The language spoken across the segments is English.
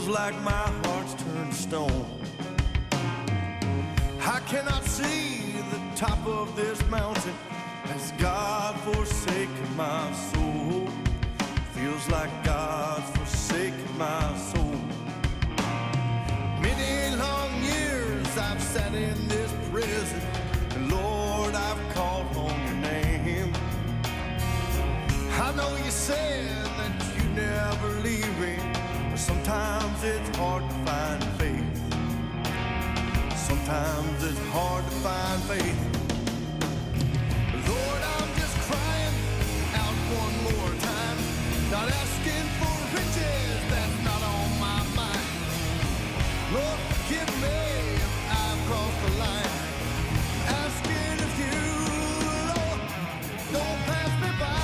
Feels like my heart's turned to stone. I cannot see the top of this mountain. Has God forsaken my soul? Feels like God's forsaken my soul. Many long years I've sat in this prison, and Lord, I've called on your name. I know you said that you never leave me, but sometimes it's hard to find faith. Sometimes it's hard to find faith. Lord, I'm just crying out one more time, not asking for riches, that's not on my mind. Lord, forgive me if I've crossed the line, asking of you, Lord, don't pass me by.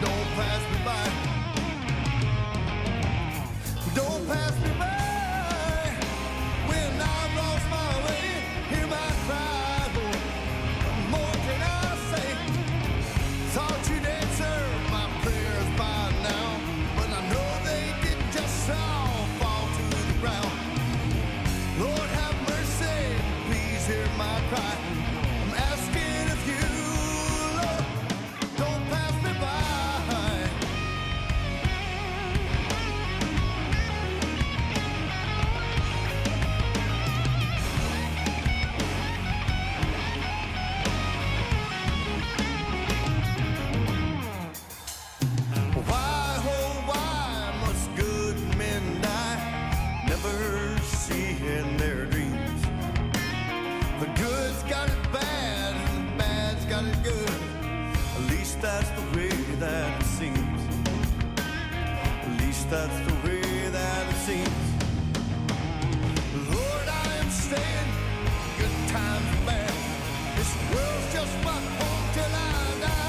Don't pass me by. Don't pass me by. When I've lost my way, hear my cry, Lord. What more can I say? Thought you'd answer my prayers by now, but I know they didn't just all fall to the ground. Lord, have mercy, please hear my cry. I'm asking of you, Lord, don't pass me by. Why, oh why must good men die, never seeing their dreams? The good's got it bad and the bad's got it good. At least that's the way that it seems. At least that's the way that it seems. Lord, I am staying, good times and bad. This world's just my home till I die.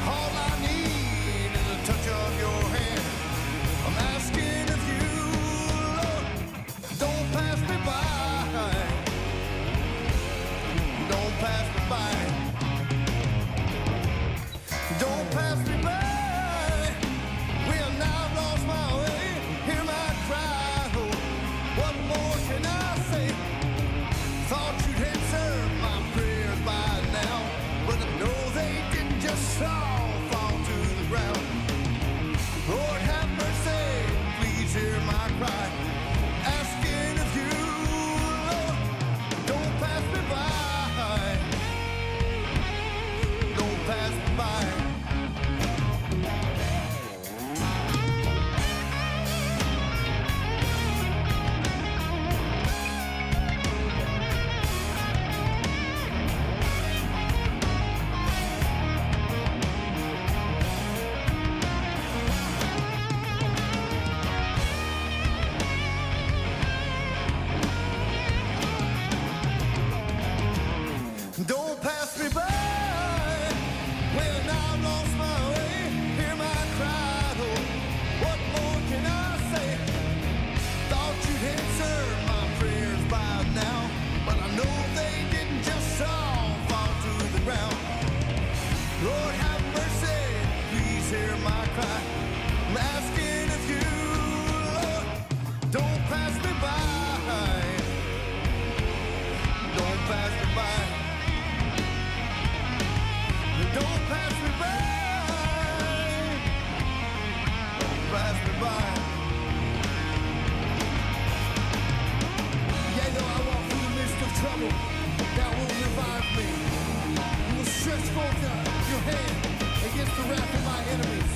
All I need is a touch of your hand. I'm asking of you, Lord, don't pass me by. Don't pass me by. Don't pass me by. When I've lost my way, hear my cry, Lord. What more can I say? Thought you'd answer my prayers by now, but I know they didn't just all fall to the ground. Lord, have mercy, please hear my cry. Asking of you, Lord, don't pass me by. Don't pass me by. Don't pass me by. When I've lost my way, hear my cry, Lord. What more can I say? Thought you'd answer my prayers by now, but I know they didn't just all fall to the ground. Lord, have mercy, please hear my cry. I'm asking of you, Lord, don't pass me by. Don't pass me by. Don't pass me by. Don't pass me by. Yea, though I walk through the midst of trouble, thou wilt revive me. You will stretch forth your hand against the wrath of my enemies,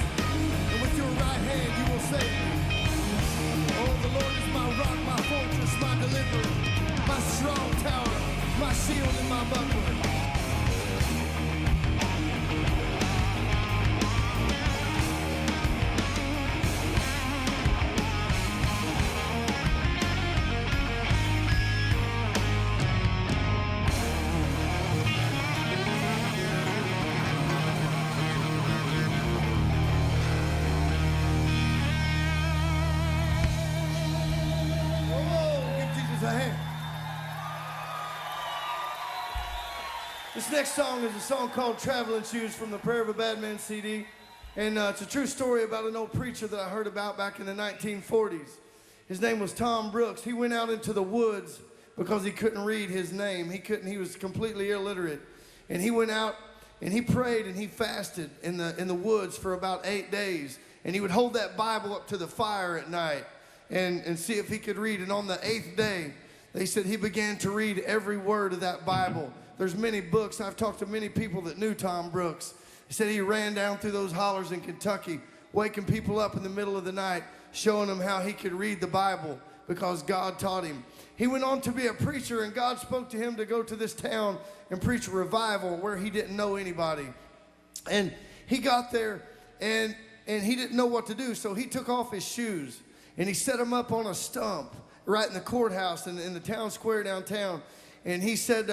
and with your right hand you will save me. Oh, the Lord is my rock, my fortress, my deliverer, my strong tower, my shield and my buckler. This next song is a song called Traveling Shoes from the Prayer of a Bad Man CD. And it's a true story about an old preacher that I heard about back in the 1940s. His name was Tom Brooks. He went out into the woods because he couldn't read his name. He was completely illiterate. And he went out and he prayed and he fasted in the woods for about 8 days. And he would hold that Bible up to the fire at night and see if he could read. And on the 8th day, they said he began to read every word of that Bible. There's many books. I've talked to many people that knew Tom Brooks. He said he ran down through those hollers in Kentucky, waking people up in the middle of the night, showing them how he could read the Bible because God taught him. He went on to be a preacher, and God spoke to him to go to this town and preach a revival where he didn't know anybody. And he got there, and he didn't know what to do, so he took off his shoes, and he set them up on a stump right in the courthouse in the town square downtown. And he said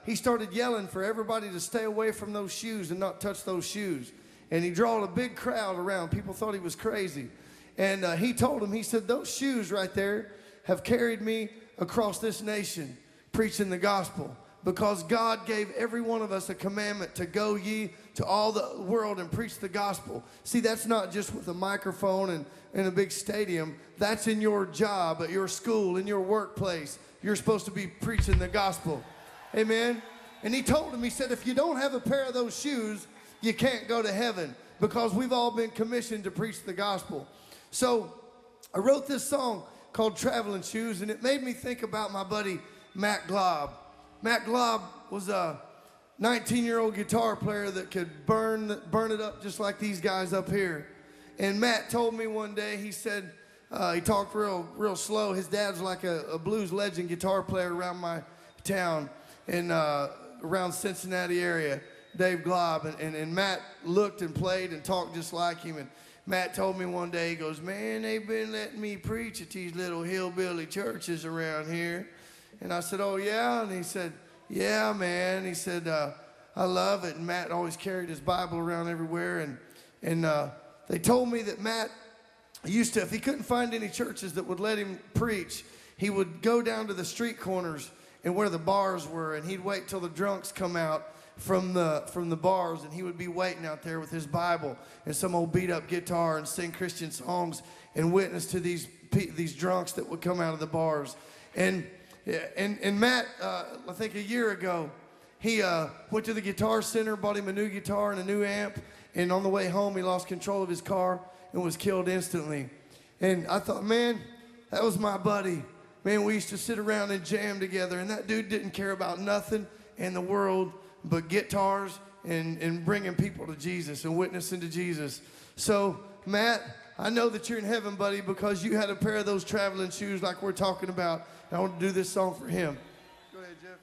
he started yelling for everybody to stay away from those shoes and not touch those shoes. And he drawed a big crowd around. People thought he was crazy. And he told them, he said, those shoes right there have carried me across this nation preaching the gospel, because God gave every one of us a commandment to go ye to all the world and preach the gospel. See, that's not just with a microphone and in a big stadium. That's in your job, at your school, in your workplace. You're supposed to be preaching the gospel. Amen. And he told him, he said, if you don't have a pair of those shoes, you can't go to heaven, because we've all been commissioned to preach the gospel. So I wrote this song called Traveling Shoes, and it made me think about my buddy Matt Glob. Matt Glob was a 19-year-old guitar player that could burn it up just like these guys up here. And Matt told me one day, he said, he talked real slow. His dad's like a blues legend guitar player around my town and around Cincinnati area, Dave Glob. And Matt looked and played and talked just like him. And Matt told me one day, he goes, man, they've been letting me preach at these little hillbilly churches around here. And I said, oh, yeah? And he said, yeah, man. He said, I love it. And Matt always carried his Bible around everywhere. And they told me that Matt used to, if he couldn't find any churches that would let him preach, he would go down to the street corners and where the bars were, and he'd wait till the drunks come out from the bars, and he would be waiting out there with his Bible and some old beat up guitar and sing Christian songs and witness to these drunks that would come out of the bars. And Matt, I think a year ago, he went to the Guitar Center, bought him a new guitar and a new amp, and on the way home he lost control of his car and was killed instantly. And I thought, man, that was my buddy. Man, we used to sit around and jam together, and that dude didn't care about nothing in the world but guitars and bringing people to Jesus and witnessing to Jesus. So, Matt, I know that you're in heaven, buddy, because you had a pair of those traveling shoes like we're talking about. And I want to do this song for him. Go ahead, Jeff.